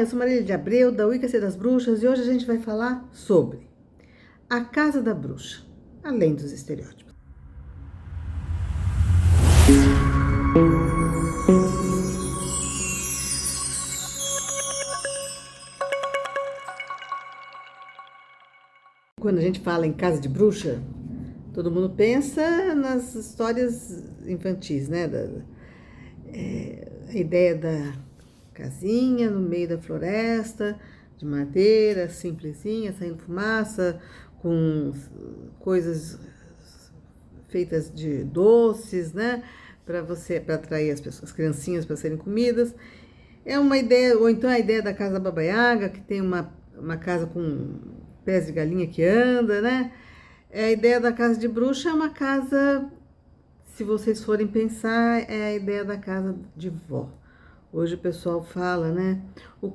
Eu sou Marília de Abreu, da Wicca das Bruxas, e hoje a gente vai falar sobre a casa da bruxa, além dos estereótipos. Quando a gente fala em casa de bruxa, todo mundo pensa nas histórias infantis, né? A ideia da casinha no meio da floresta, de madeira, simplesinha, saindo fumaça, com coisas feitas de doces, né? Para atrair as criancinhas para serem comidas. É uma ideia, ou então a ideia da casa da Baba Yaga, que tem uma casa com pés de galinha que anda, né? A ideia da casa de bruxa é uma casa, se vocês forem pensar, é a ideia da casa de vó. Hoje o pessoal fala, né?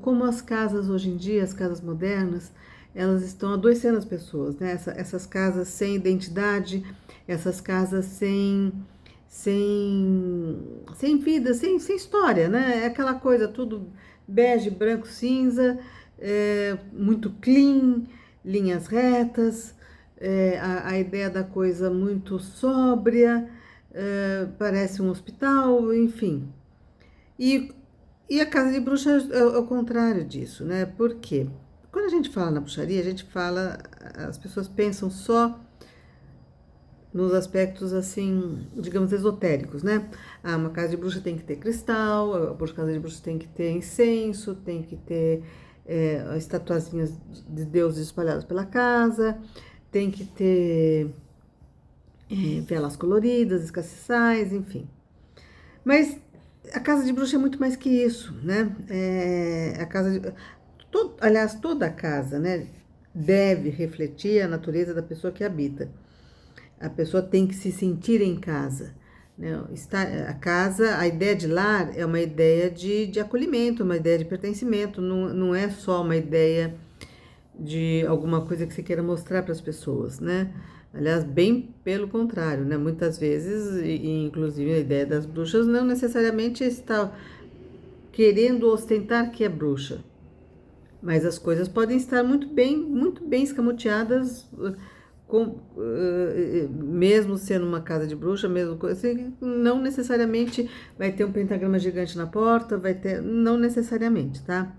Como as casas hoje em dia, as casas modernas, elas estão adoecendo as pessoas, né? Essas casas sem identidade, essas casas sem vida, sem história, né? É aquela coisa tudo bege, branco, cinza, muito clean, linhas retas, a ideia da coisa muito sóbria, parece um hospital, enfim. E a casa de bruxa é o contrário disso, né? Por quê? Quando a gente fala na bruxaria, as pessoas pensam só nos aspectos, assim, digamos, esotéricos, né? Uma casa de bruxa tem que ter cristal, a casa de bruxa tem que ter incenso, tem que ter estatuazinhas de deuses espalhadas pela casa, tem que ter velas coloridas, escassais, enfim. Mas a casa de bruxa é muito mais que isso, né? Aliás, toda a casa, né, deve refletir a natureza da pessoa que habita. A pessoa tem que se sentir em casa, né? A ideia de lar é uma ideia de acolhimento, uma ideia de pertencimento, não é só uma ideia de alguma coisa que você queira mostrar para as pessoas, né? Aliás, bem pelo contrário, né? Muitas vezes, inclusive a ideia das bruxas não necessariamente está querendo ostentar que é bruxa, mas as coisas podem estar muito bem escamoteadas, mesmo sendo uma casa de bruxa, mesmo assim, não necessariamente vai ter um pentagrama gigante na porta, não necessariamente, tá?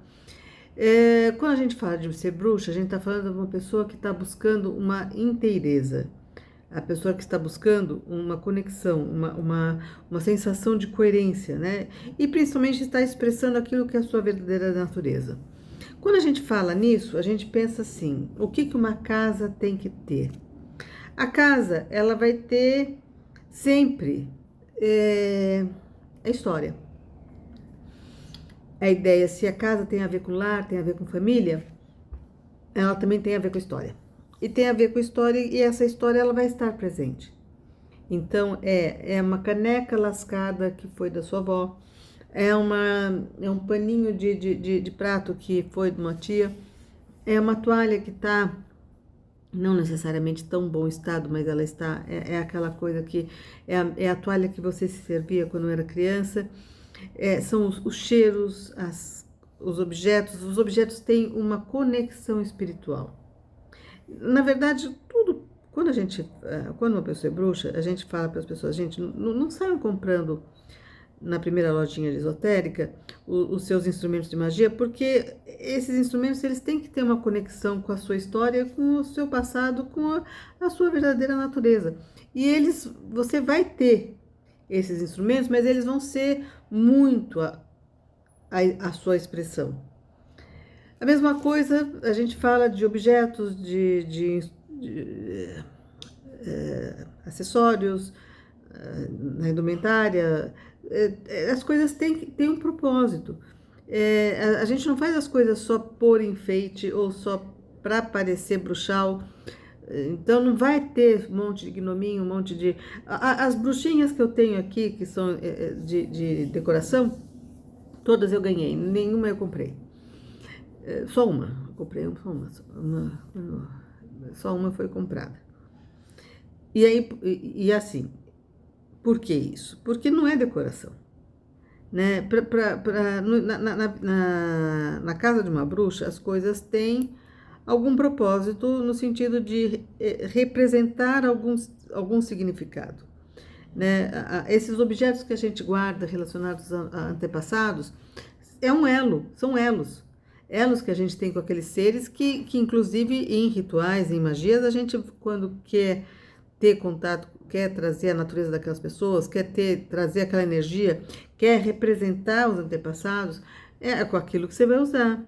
Quando a gente fala de ser bruxa, a gente está falando de uma pessoa que está buscando uma inteireza. A pessoa que está buscando uma conexão, uma sensação de coerência, né? E principalmente está expressando aquilo que é a sua verdadeira natureza. Quando a gente fala nisso, a gente pensa assim: o que uma casa tem que ter? A casa, ela vai ter sempre a história. A ideia, se a casa tem a ver com lar, tem a ver com família, ela também tem a ver com história. E tem a ver com história, e essa história ela vai estar presente. Então, é uma caneca lascada que foi da sua avó, é um paninho de prato que foi de uma tia, é uma toalha que está não necessariamente tão bom estado, mas ela está, aquela coisa que é a toalha que você se servia quando era criança, são os cheiros, os objetos têm uma conexão espiritual. Na verdade, tudo, quando uma pessoa é bruxa, a gente fala para as pessoas, gente, não saiam comprando na primeira lojinha esotérica os seus instrumentos de magia, porque esses instrumentos eles têm que ter uma conexão com a sua história, com o seu passado, com a sua verdadeira natureza. E você vai ter esses instrumentos, mas eles vão ser muito a sua expressão. A mesma coisa, a gente fala de objetos, de acessórios, na indumentária, as coisas têm um propósito. A gente não faz as coisas só por enfeite ou só para parecer bruxal. Então não vai ter um monte de gnominho, um monte de... As bruxinhas que eu tenho aqui, que são de decoração, todas eu ganhei, nenhuma eu comprei. Só uma, eu comprei só uma foi comprada. E assim, por que isso? Porque não é decoração. né? Na casa de uma bruxa, as coisas têm algum propósito no sentido de representar algum significado, né? Esses objetos que a gente guarda relacionados a antepassados é um elo, são elos. Elos que a gente tem com aqueles seres que inclusive em rituais, em magias, a gente, quando quer ter contato, quer trazer a natureza daquelas pessoas, trazer aquela energia, quer representar os antepassados, é com aquilo que você vai usar.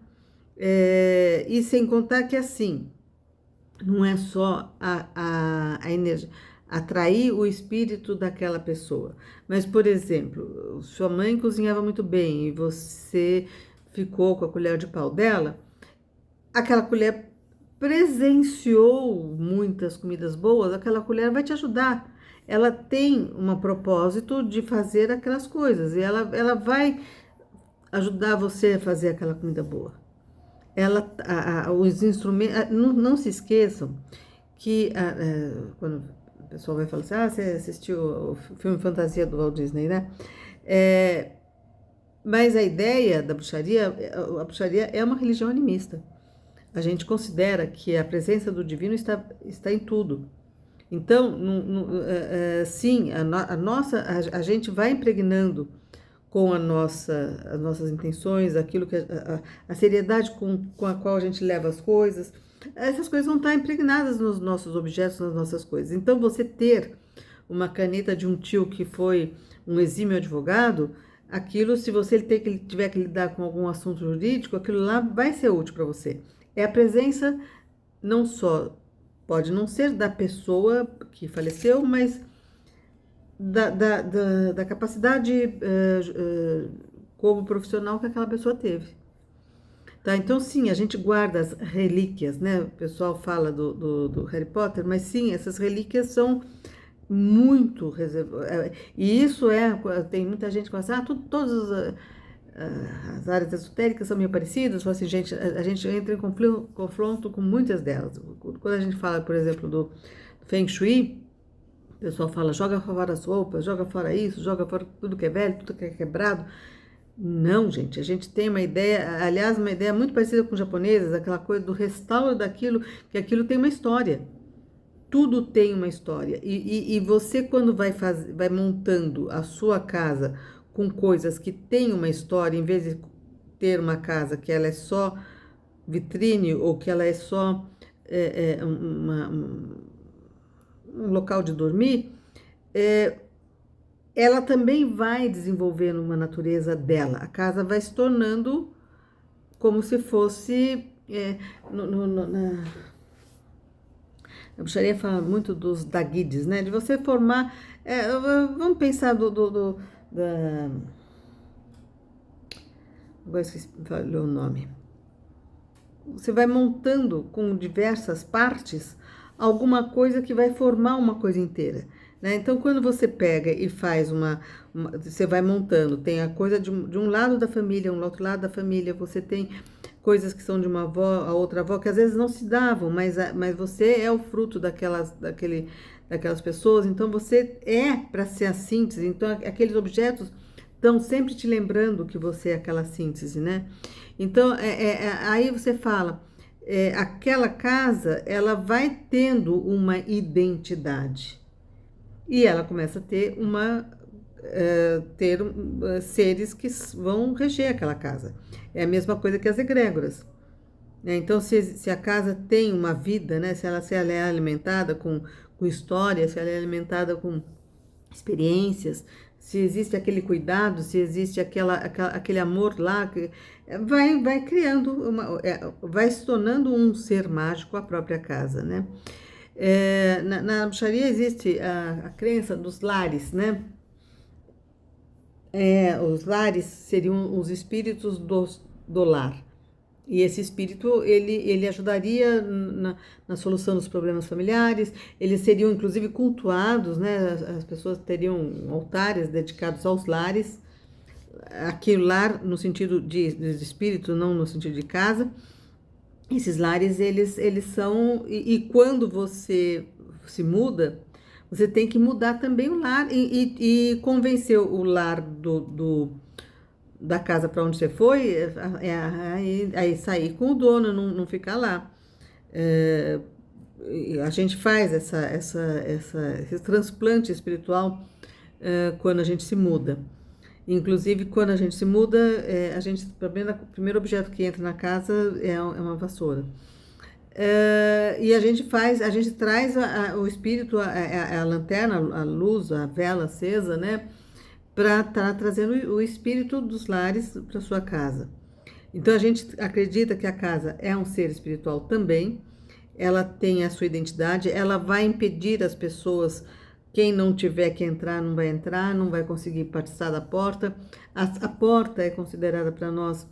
E sem contar que assim, não é só a energia, atrair o espírito daquela pessoa. Mas, por exemplo, sua mãe cozinhava muito bem e você ficou com a colher de pau dela, aquela colher presenciou muitas comidas boas, aquela colher vai te ajudar. Ela tem um propósito de fazer aquelas coisas e ela vai ajudar você a fazer aquela comida boa. Os instrumentos, não se esqueçam que quando o pessoal vai falar assim, você assistiu o filme Fantasia do Walt Disney, né? Mas a ideia da bruxaria, a bruxaria é uma religião animista. A gente considera que a presença do divino está em tudo. Então, sim, a gente vai impregnando com as nossas intenções, aquilo que a seriedade com a qual a gente leva as coisas. Essas coisas vão estar impregnadas nos nossos objetos, nas nossas coisas. Então, você ter uma caneta de um tio que foi um exímio advogado, aquilo, se você tiver que lidar com algum assunto jurídico, aquilo lá vai ser útil para você. É a presença, não só, pode não ser da pessoa que faleceu, mas da capacidade como profissional que aquela pessoa teve. Tá? Então, sim, a gente guarda as relíquias, né? O pessoal fala do Harry Potter, mas sim, essas relíquias são muito reservadas. E isso tem muita gente que fala assim, todas as áreas esotéricas são meio parecidas, assim, a gente entra em confronto com muitas delas. Quando a gente fala, por exemplo, do Feng Shui, o pessoal fala, joga fora as roupas, joga fora isso, joga fora tudo que é velho, tudo que é quebrado. Não, gente, a gente tem uma ideia, aliás, uma ideia muito parecida com os japoneses, aquela coisa do restauro daquilo, que aquilo tem uma história. Tudo tem uma história. E você, quando vai montando a sua casa com coisas que têm uma história, em vez de ter uma casa que ela é só vitrine ou que ela é só um local de dormir, ela também vai desenvolvendo uma natureza dela. A casa vai se tornando como se fosse... A bruxaria fala muito dos daguides, né? De você formar... vamos pensar agora esqueci o nome. Você vai montando com diversas partes alguma coisa que vai formar uma coisa inteira, né? Então, quando você pega e faz você vai montando, tem a coisa de um lado da família, um outro lado da família, você tem coisas que são de uma avó, a outra avó, que às vezes não se davam, mas você é o fruto daquelas pessoas, então você é para ser a síntese, então aqueles objetos estão sempre te lembrando que você é aquela síntese, né? Então, aí você fala, aquela casa, ela vai tendo uma identidade. E ela começa a ter seres que vão reger aquela casa. É a mesma coisa que as egrégoras. Então, se a casa tem uma vida, né? Se ela é alimentada com história, se ela é alimentada com experiências, se existe aquele cuidado, se existe aquele amor lá, que vai criando, vai se tornando um ser mágico a própria casa, né? Na bruxaria existe a crença dos lares, né? Os lares seriam os espíritos do lar. E esse espírito, ele ajudaria na solução dos problemas familiares, eles seriam inclusive cultuados, né? As pessoas teriam altares dedicados aos lares, aqui lar no sentido de espírito, não no sentido de casa. Esses lares, eles são... E quando você se muda, você tem que mudar também o lar e convencer o lar da casa para onde você foi, aí sair com o dono, não ficar lá. É, a gente faz esse transplante espiritual quando a gente se muda. Inclusive, quando a gente se muda, o primeiro objeto que entra na casa é uma vassoura. E a gente traz o espírito, a lanterna, a luz, a vela acesa, né? Para estar trazendo o espírito dos lares para sua casa. Então a gente acredita que a casa é um ser espiritual também, ela tem a sua identidade, ela vai impedir as pessoas, quem não tiver que entrar, não vai entrar, não vai conseguir participar da porta. A porta é considerada para nós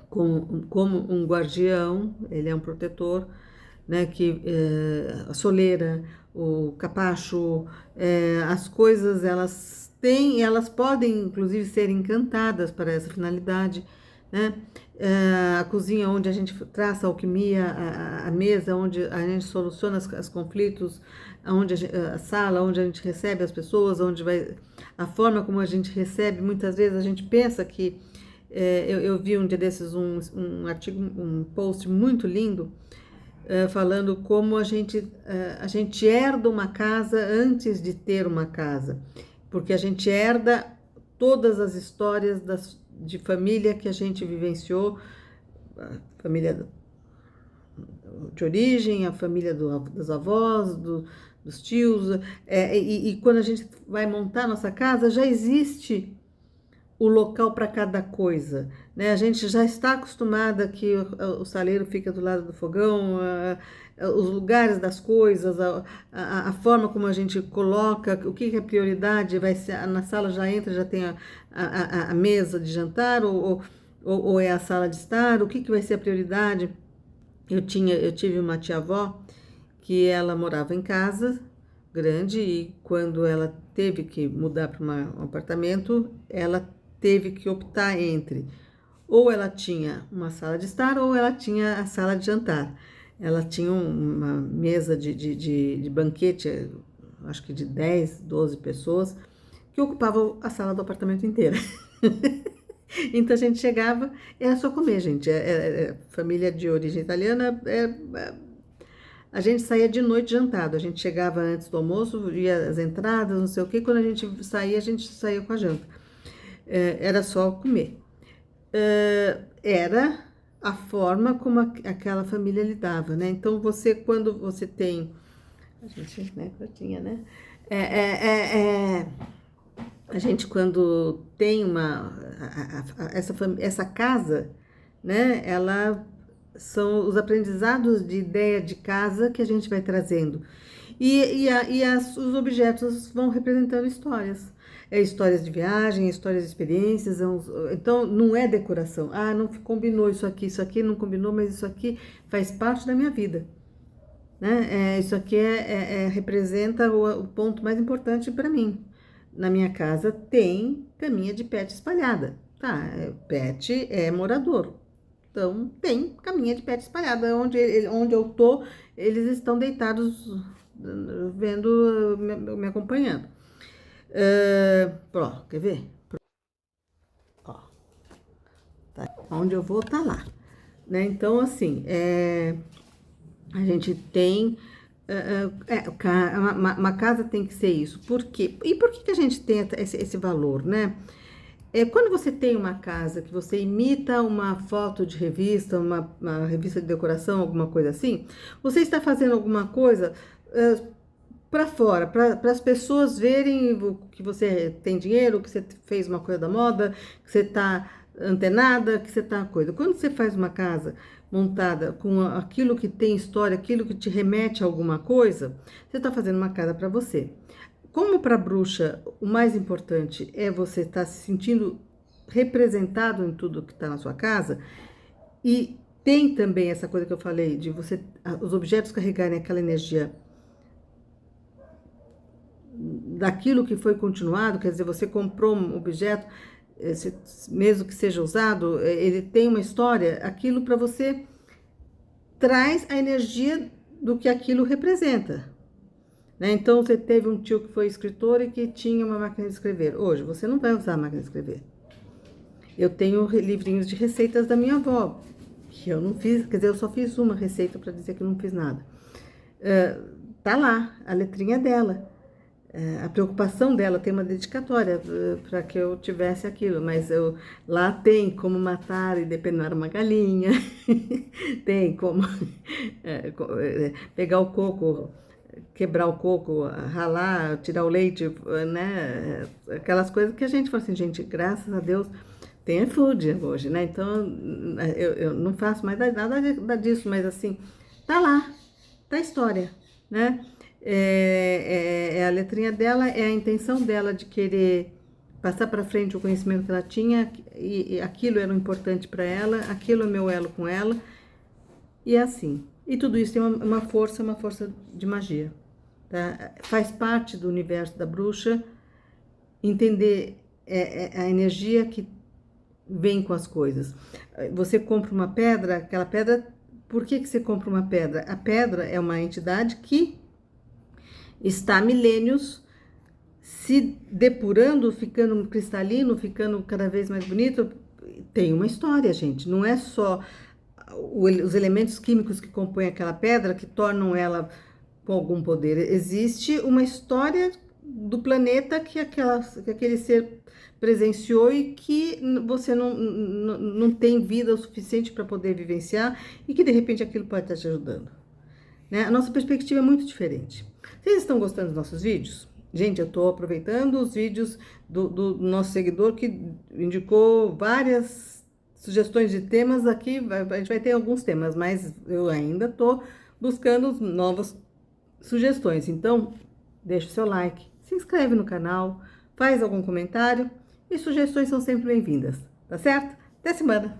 como um guardião, ele é um protetor, né, que a soleira, o capacho, as coisas elas podem inclusive ser encantadas para essa finalidade, né? A cozinha onde a gente traça a alquimia, a mesa onde a gente soluciona os conflitos, a sala onde a gente recebe as pessoas, a forma como a gente recebe, muitas vezes a gente pensa que eu vi um dia desses um artigo, um post muito lindo, falando como a gente herda uma casa antes de ter uma casa, porque a gente herda todas as histórias de família que a gente vivenciou, a família de origem, a família dos avós, dos tios, e quando a gente vai montar nossa casa, já existe o local para cada coisa, né? A gente já está acostumada que o saleiro fica do lado do fogão, os lugares das coisas, a forma como a gente coloca, o que é prioridade, vai ser na sala, já entra, já tem a mesa de jantar ou é a sala de estar, o que vai ser a prioridade. Eu tive uma tia-avó que ela morava em casa grande e quando ela teve que mudar para um apartamento, ela teve que optar entre ou ela tinha uma sala de estar ou ela tinha a sala de jantar. Ela tinha uma mesa de banquete, acho que de 10, 12 pessoas, que ocupava a sala do apartamento inteira. Então a gente chegava, era só comer, gente. Família de origem italiana, a gente saía de noite jantado. A gente chegava antes do almoço, ia as entradas, não sei o quê. Quando a gente saía com a janta. Era só comer. Era a forma como aquela família lidava, né? Então quando você tem, a gente, né, tinha, né? A gente quando tem essa casa, né? Ela são os aprendizados de ideia de casa que a gente vai trazendo. Os objetos vão representando histórias. Histórias de viagem, histórias de experiências. Então, não é decoração. Ah, não combinou isso aqui não combinou, mas isso aqui faz parte da minha vida. Né? Isso aqui representa o ponto mais importante para mim. Na minha casa tem caminha de pet espalhada. Tá, pet é morador. Então, tem caminha de pet espalhada. Onde eu tô, eles estão deitados, vendo, me acompanhando. Pronto, quer ver? Ó, tá. Onde eu vou, tá lá. Né? Então, assim, a gente tem... uma casa tem que ser isso. Por quê? E por que a gente tem esse valor, né? Quando você tem uma casa que você imita uma foto de revista, uma revista de decoração, alguma coisa assim, você está fazendo alguma coisa para fora, para as pessoas verem que você tem dinheiro, que você fez uma coisa da moda, que você está antenada, que você está coisa. Quando você faz uma casa montada com aquilo que tem história, aquilo que te remete a alguma coisa, você está fazendo uma casa para você. Como para a bruxa, o mais importante é você estar se sentindo representado em tudo que está na sua casa, e tem também essa coisa que eu falei, de os objetos carregarem aquela energia daquilo que foi continuado, quer dizer, você comprou um objeto, mesmo que seja usado, ele tem uma história, aquilo para você traz a energia do que aquilo representa. Né? Então, você teve um tio que foi escritor e que tinha uma máquina de escrever. Hoje, você não vai usar a máquina de escrever. Eu tenho livrinhos de receitas da minha avó, que eu não fiz, quer dizer, eu só fiz uma receita para dizer que não fiz nada. Tá lá, a letrinha dela. A preocupação dela tem uma dedicatória para que eu tivesse aquilo, mas lá tem como matar e depenar uma galinha, tem como pegar o coco, quebrar o coco, ralar, tirar o leite, né? Aquelas coisas que a gente fala assim, gente, graças a Deus tem food hoje, né? Então eu não faço mais nada disso, mas assim, tá lá, tá a história, né? A letrinha dela, é a intenção dela de querer passar para frente o conhecimento que ela tinha, e aquilo era importante para ela, aquilo é meu elo com ela, e é assim. E tudo isso tem uma força de magia, tá? Faz parte do universo da bruxa entender a energia que vem com as coisas. Você compra uma pedra, aquela pedra, por que você compra uma pedra? A pedra é uma entidade que está há milênios se depurando, ficando cristalino, ficando cada vez mais bonito. Tem uma história, gente. Não é só os elementos químicos que compõem aquela pedra que tornam ela com algum poder. Existe uma história do planeta que aquele ser presenciou e que você não tem vida o suficiente para poder vivenciar, e que de repente aquilo pode estar te ajudando, né? A nossa perspectiva é muito diferente. Vocês estão gostando dos nossos vídeos? Gente, eu estou aproveitando os vídeos do nosso seguidor que indicou várias sugestões de temas aqui. A gente vai ter alguns temas, mas eu ainda estou buscando novas sugestões. Então, deixa o seu like, se inscreve no canal, faz algum comentário, e sugestões são sempre bem-vindas, tá certo? Até semana!